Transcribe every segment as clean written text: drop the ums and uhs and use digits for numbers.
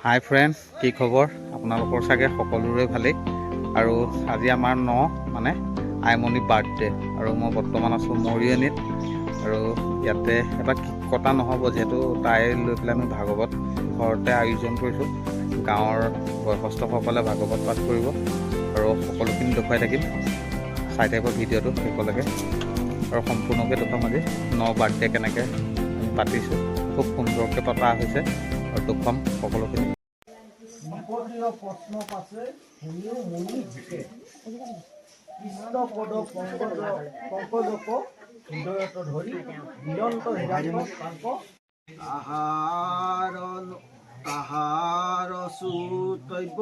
হাই friend, কি খবৰ? আপোনালোকৰ চাগে সকলোৰে ভালেই। আৰু আজি আমাৰ মানে আইমণি বাৰ্থডে, আৰু মই বৰ্তমান আছোঁ মৰিয়নিত। আৰু ইয়াতে এবাৰ কটা নহ'ব, যিহেতু তাই লৈ পেলাই আমি ভাগৱত ঘৰতে আয়োজন কৰিছোঁ। গাঁৱৰ বয়সস্থসকলে ভাগৱত পাঠ কৰিব আৰু সকলোখিনি দেখুৱাই থাকিম। চাই থাকিব ভিডিঅ'টো শেষলৈকে, আৰু সম্পূৰ্ণকৈ দেখুৱাম আজি বাৰ্থডে কেনেকৈ আমি পাতিছোঁ। খুব সুন্দৰকৈ পতা হৈছে আৰু দেখুৱাম সকলোখিনি। প্ৰশ্ন পাছে শুনিও মনি ঝুকে কৃষ্ণ পদ পংকজক হৃদয়ত ধৰি বিৰন্ত তাহাৰ শ্ৰুতব্য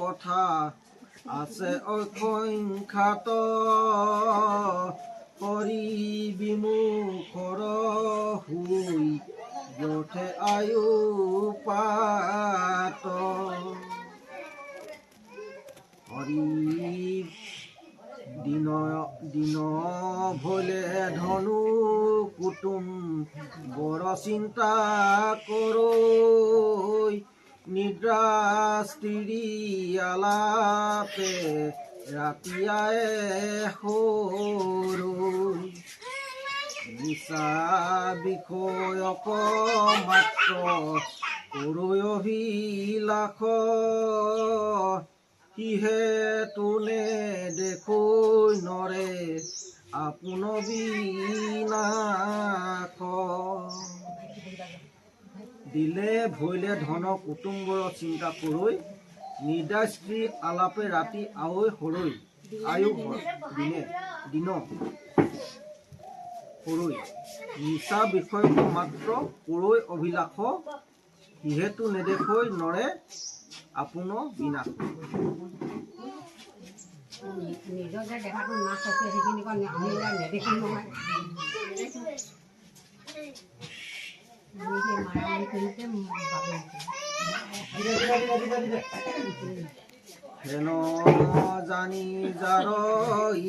কথা আছে অসংখ্যাত হৰি বিমুখৰ হুই যথে আয়ু পাত হৰি দিন ভলে ধনু কুটুম বৰ চিন্তা কৰৈ নিদ্ৰা স্ত্ৰী আলাপে ৰাতিয়াই সৰৈ নিচা বিষয়ক মাত্ৰ কৰৈ অভিলাষ সিহেতু নেদেখৈ নৰে আপোন বিনাশ দিলে ভৈলে ধন কুটুম্বৰ চিন্তা কৰৈ নিদ্ৰা স্ত্ৰী আলাপে ৰাতি আৱৈ সৰৈ আয়ু দিন সৰৈ নিচা বিষয়ক মাত্ৰ কৰৈ অভিলাষ সিহেতু নেদেখৈ নৰে আপোন বিনাশ। নিজৰ যে দেহাটো নাচ আছে সেইখিনি আমি নেদেখিম নহয়। হেন জানি যাৰ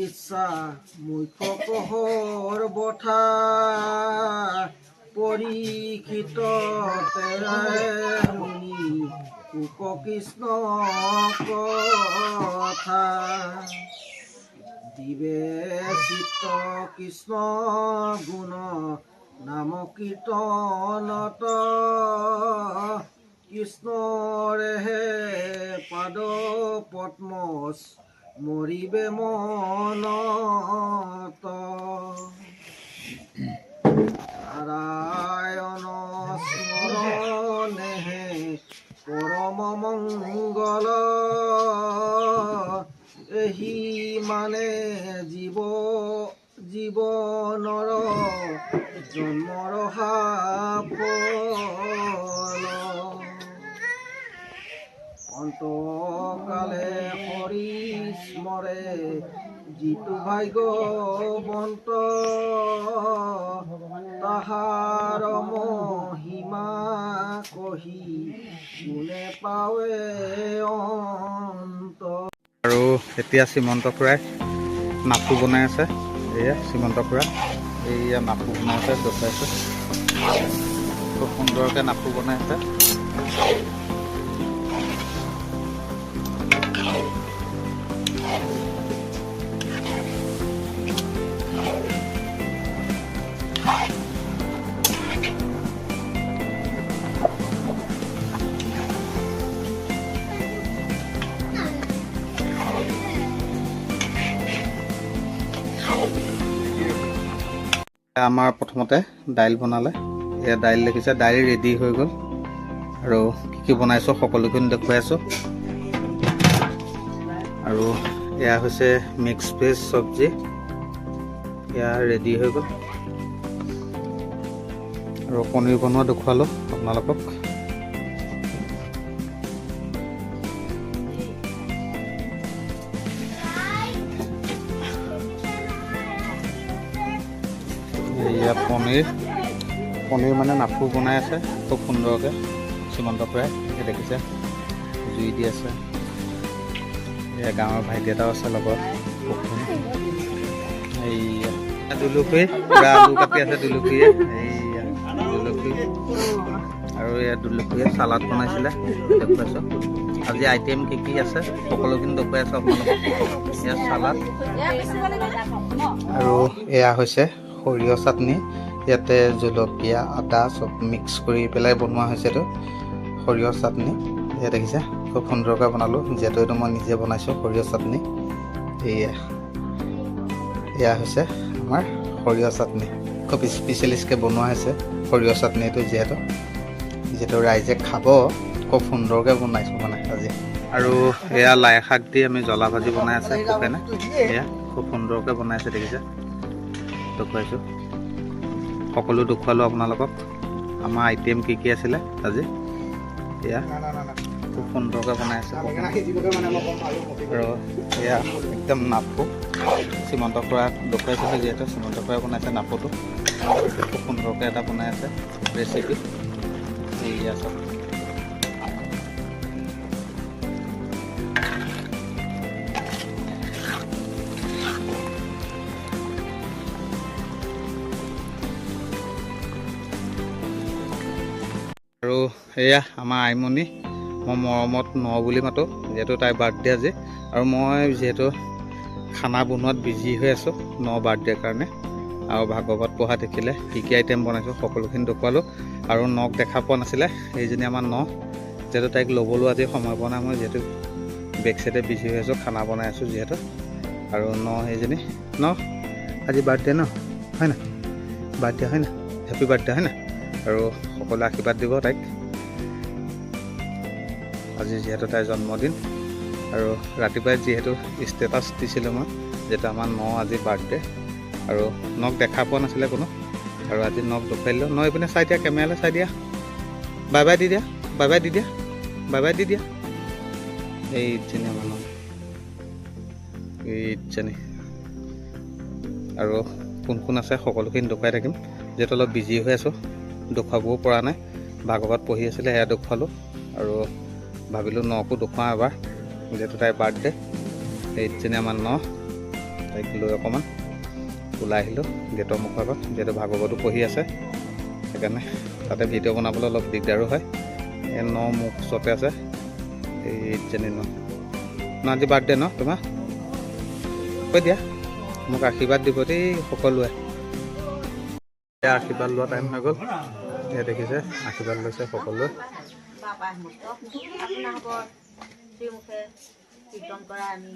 ইচ্ছা মুখ্য কহৰ বঠা পৰীক্ষিত শুনি কুক কৃষ্ণ কথা দিবে চিত্ত কৃষ্ণ গুণ নাম কীৰ্তনত কৃষ্ণৰেহে পাদ পদ্মচ মৰিবে মনত নাৰায়ণ স্মৰণেহে পৰম মংগল এহি মানে জীৱনৰ জন্মৰ সাফল অন্তকালে হৰি স্মৰে যিটো ভাগ্যৱন্ত তাহাৰ মহিমা কহি কোনে পাৱে অন্ত। আৰু এতিয়া শ্ৰীমন্ত খুৰাই নাপু বনাই আছে। এয়া শ্ৰীমন্ত খুৰা, এইয়া নাপু বনাই আছে, দেখুৱাইছে। খুব সুন্দৰকৈ নাপু বনাই আছে। আমাৰ প্ৰথমতে দাইল বনালে। এয়া দাইল দেখিছে, দাইল ৰেডি হৈ গ'ল। আৰু কি বনাইছোঁ সকলোখিনি দেখুৱাই আছোঁ। আৰু এয়া হৈছে মিক্স ভেজ চব্জি, এয়া ৰেডি হৈ গ'ল। আৰু পনীৰ বনোৱা দেখুৱালোঁ আপোনালোকক। এয়া পনীৰ মানে নাপু বনাই আছে খুব সুন্দৰকৈ শ্ৰীমন্ত খুৰাই। দেখিছে জুই দি আছে। এয়া গাঁৱৰ ভাইটি এটাও আছে লগত। এইয়া দুলুকুৰি পুৰা আলু কাটি আছে দুলুকুৰিয়ে। এইয়া দুলুকুৰি আৰু এয়া দুলুকুৱে চালাড বনাইছিলে দেখুৱাইছোঁ। আজি আইটেম কি আছে সকলোখিনি দেখুৱাই আছোঁ আপোনালোকক। এয়া চালাড আৰু এয়া হৈছে সৰিয়হ চাটনি। ইয়াতে জলকীয়া আদা চব মিক্স কৰি পেলাই বনোৱা হৈছে। এইটো সৰিয়হ চাটনি এয়া দেখিছে খুব সুন্দৰকৈ বনালোঁ, যিহেতু এইটো মই নিজে বনাইছোঁ সৰিয়হ চাটনি। এয়া হৈছে আমাৰ সৰিয়হ চাটনি, খুব স্পেচিয়েলিষ্টকৈ বনোৱা হৈছে সৰিয়হ চাটনিটো, যিহেতু ৰাইজে খাব খুব সুন্দৰকৈ বনাইছোঁ মানে আজি। আৰু এয়া লাই শাক দি আমি জ্বলা ভাজি বনাই আছে শুকানে, এয়া খুব সুন্দৰকৈ বনাইছে দেখিছে, দেখুৱাইছোঁ। সকলো দেখুৱালোঁ আপোনালোকক আমাৰ আইটেম কি আছিলে আজি। এয়া খুব সুন্দৰকৈ বনাই আছে আৰু এয়া একদম নাপু শ্ৰীমন্ত খুৰা দেখুৱাইছিলে, যিহেতু শ্ৰীমন্ত খুৰাই বনাইছে নাপুটো খুব সুন্দৰকৈ এটা বনাই আছে ৰেচিপি। এয়া চব আৰু এয়া আমাৰ আইমণি, মই মৰমত ন বুলি মাতোঁ, যিহেতু তাইৰ বাৰ্থডে আজি। আৰু মই যিহেতু খানা বনোৱাত বিজি হৈ আছোঁ ন বাৰ্থডেৰ কাৰণে, আৰু ভাগৱত পঢ়া দেখিলে কি আইটেম বনাইছোঁ সকলোখিনি দেখুৱালোঁ। আৰু নক দেখা পোৱা নাছিলে, সেইজনী আমাৰ ন, যিহেতু তাইক ল'বলৈ আজি সময় পোৱা নাই মই, যিহেতু বেক চাইডে বিজি হৈ আছোঁ খানা বনাই আছোঁ যিহেতু। আৰু ন সেইজনী ন আজি বাৰ্থডে ন, হয় না বাৰ্থডে হয় না, হেপী বাৰ্থডে হয় না। আৰু সকলোৱে আশীৰ্বাদ দিব তাইক, আজি যিহেতু তাইৰ জন্মদিন। আৰু ৰাতিপুৱাই যিহেতু ষ্টেটাছ দিছিলোঁ মই, যিহেতু আমাৰ ন আজি বাৰ্থডে, আৰু নক দেখা পোৱা নাছিলে কোনো, আৰু আজি নক দেখুৱাই দিলোঁ। ন এইপিনে চাই দিয়া, কেমেৰালৈ চাই দিয়া, বাই বাই দি দিয়া, বাই বাই দি দিয়া, বাই বাই দি দিয়া। এইজনী আমাৰ ন, এইজনী। আৰু কোন আছে সকলোখিনি দেখুৱাই থাকিম, যিহেতু অলপ বিজি হৈ আছোঁ, দেখুৱাবও পৰা নাই। ভাগৱত পঢ়ি আছিলে সেয়া দেখুৱালোঁ, আৰু ভাবিলোঁ নকো দেখুৱাওঁ এবাৰ, যিহেতু তাইৰ বাৰ্থডে। এইজনী আমাৰ ন, তাইক লৈ অকণমান ওলাই আহিলোঁ গেটৰ মুখৰ আগত, যিহেতু ভাগৱতো পঢ়ি আছে, সেইকাৰণে তাতে ভিডিঅ' বনাবলৈ অলপ দিগদাৰো হয়। এই ন মোক ওচৰতে আছে, এইজনী ন আজি বাৰ্থডে ন তোমাৰ, কৈ দিয়া মোক আশীৰ্বাদ দিব দেই সকলোৱে। এয়া আশীৰ্বাদ লোৱা টাইম হৈ গ'ল, এয়া দেখিছে আশীৰ্বাদ লৈছে সকলোৱে। কীৰ্তন কৰা আমি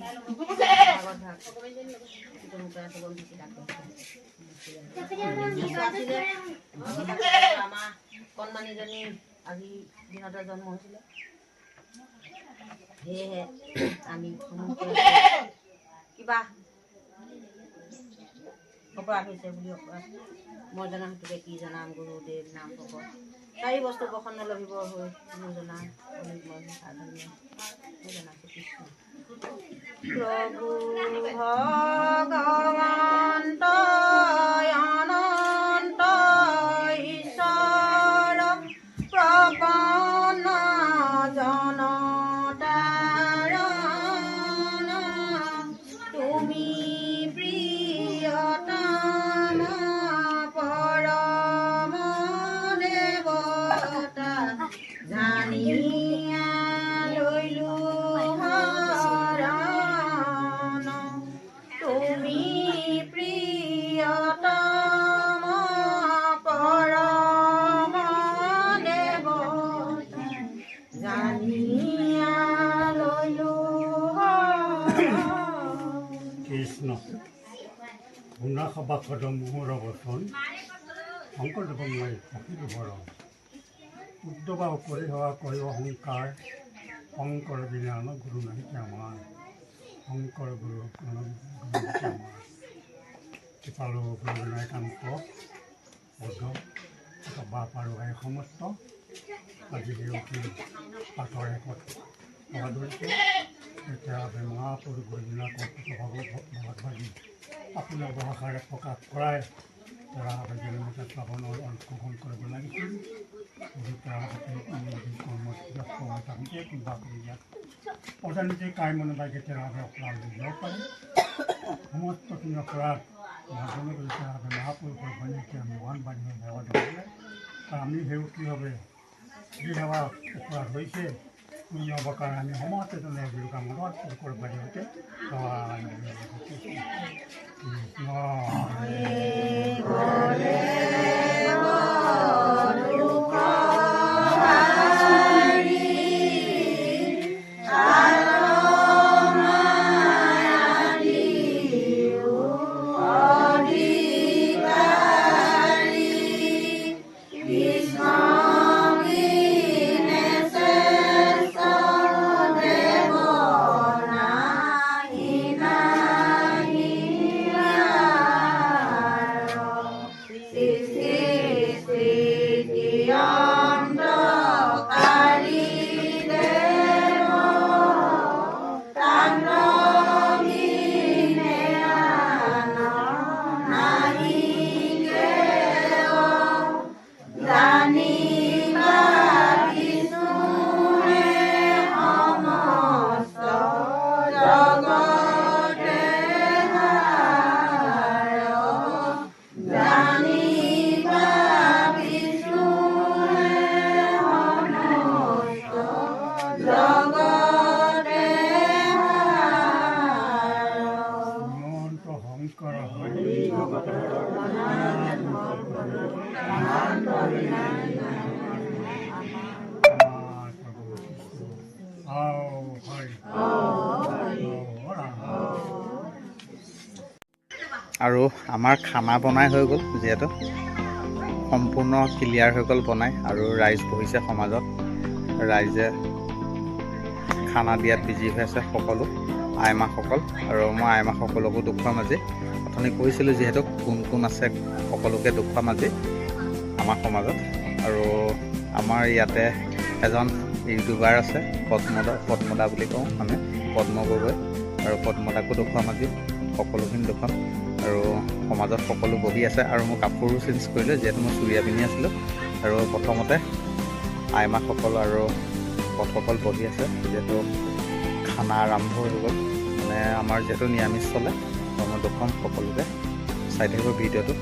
আমাৰ কণমানিজনী আজি দিনতে জন্ম হৈছিলে, সেয়েহে আমি কিবা অপৰাধ হৈছে বুলি অপৰাধ মই জনা সেইটোকে কি জনাম, গুৰুদেৱ নাম ভকত 4 বস্তু বসন লভিব হৈ মোৰ জনা প্ৰভু ভগৱন্ত অনন্ত ঈশ্বৰ প্ৰপন্ন জনতাৰণ তুমি প্ৰিয়তম পৰম দেৱতা জানিয়া লৈলো শৰণ তুমি প্ৰিয়তম পৰম দেৱতা জানিয়া লৈলো কৃষ্ণ শুনা সবাসদ মোহৰ বচন শংকৰদেৱ মই থাকিলো ভৰণ উদ্যবা কৰি হোৱা কৰিব অহংকাৰ শংকৰ বিজ্ঞান গুৰু নাহিকে আমাৰ শংকৰ গুৰু নাহিকে আমাৰ কৃপালো গুৰু নায়কান্ত বৌদ্ধ বা পাৰোগাই সমস্ত আজি বিৰতি পাঠৰ শেষত হোৱা ধৰিছে। এতিয়া মহাপুৰুষ গুৰুজনা কল্পিত ভাগৱতী আপোনাৰ ভাষাৰে প্ৰকাশ কৰাই তাৰ আবেদনমতে শ্ৰাৱণৰ অংশগ্ৰহণ কৰিব লাগিছিল। কৰ্মব্যস্ত হৈ থাকোঁতে কিবা কৰি ইয়াত অজানিতে কাইমনে বাইকে তেৰাভাৱে অপৰাধ দিব পাৰে। সমস্তখিনি অপৰাধ মাৰ্জনা কৰি তেৰাভাৱে মহাপুৰুষৰ বাণীকে আমি মহান বাণী সেৱা দিবলৈ, আমি সেউকীভাৱে যি আমাৰ অপৰাধ হৈছে পুণ্য হ'বৰ কাৰণে আমি সমস্ত জনে গুৰু কামত কৰিব পাৰিবতে আৰু আমাৰ খানা বনাই হৈ গ'ল, যিহেতু সম্পূৰ্ণ ক্লিয়াৰ হৈ গ'ল বনাই, আৰু ৰাইজ বহিছে সমাজত। ৰাইজে খানা দিয়াত বিজি হৈ আছে সকলো আইমাসকল, আৰু মই আইমাসকলকো দেখুৱাম আজি। অথনি কৈছিলোঁ যিহেতু কোন কোন আছে সকলোকে দেখুৱাম আজি আমাৰ সমাজত। আৰু আমাৰ ইয়াতে এজন ইউটিউবাৰ আছে, পদ্মদা বুলি কওঁ আমি, পদ্ম গগৈ, আৰু পদ্মদাকো দেখুৱাম আজি, সকলোখিনি দেখুৱাম। আৰু সমাজত সকলো বহি আছে, আৰু মই কাপোৰো চেঞ্জ কৰিলোঁ যিহেতু মই চুৰিয়া পিন্ধি আছিলোঁ। আৰু প্ৰথমতে আইমাসকল আৰু পথসকল বহি আছে, যিহেতু খানা আৰম্ভ হৈ গ'ল। মানে আমাৰ যিহেতু নিৰামিষ চলে, মই দেখুৱাম সকলোকে, চাই থাকিব ভিডিঅ'টো।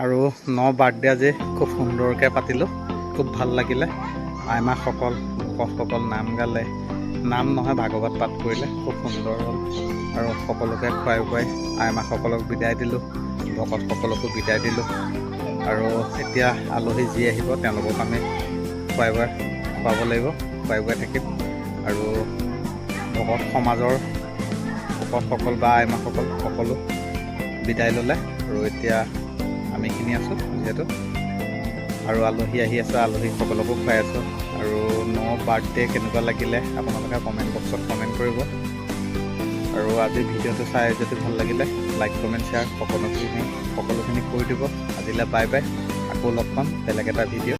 আৰু বাৰ্থডে আজি খুব সুন্দৰকৈ পাতিলোঁ, খুব ভাল লাগিলে। আইমাসকল ভকতসকল নাম গালে, নাম নহয় ভাগৱত পাঠ কৰিলে, খুব সুন্দৰ হ'ল। আৰু সকলোকে খুৱাই আইমাসকলক বিদায় দিলোঁ, ভকতসকলকো বিদায় দিলোঁ। আৰু এতিয়া আলহী যি আহিব তেওঁলোকক আমি খুৱাব লাগিব, খুৱাই থাকিম। আৰু ভকত সমাজৰ ভকতসকল বা আইমাসকল সকলো বিদায় ল'লে, আৰু এতিয়া আমিখিনি আছোঁ যিহেতু, আৰু আলহী আহি আছে, আলহীসকলকো খুৱাই আছোঁ। আৰু বাৰ্থডে কেনেকুৱা লাগিলে আপোনালোকে কমেণ্ট বক্সত কমেণ্ট কৰিব। আৰু আজি ভিডিঅ'টো চাই যদি ভাল লাগিলে লাইক কমেণ্ট শ্বেয়াৰ সকলোখিনি কৰি দিব। আজিলৈ বাই বাই, আকৌ লগ পাম বেলেগ এটা ভিডিঅ'।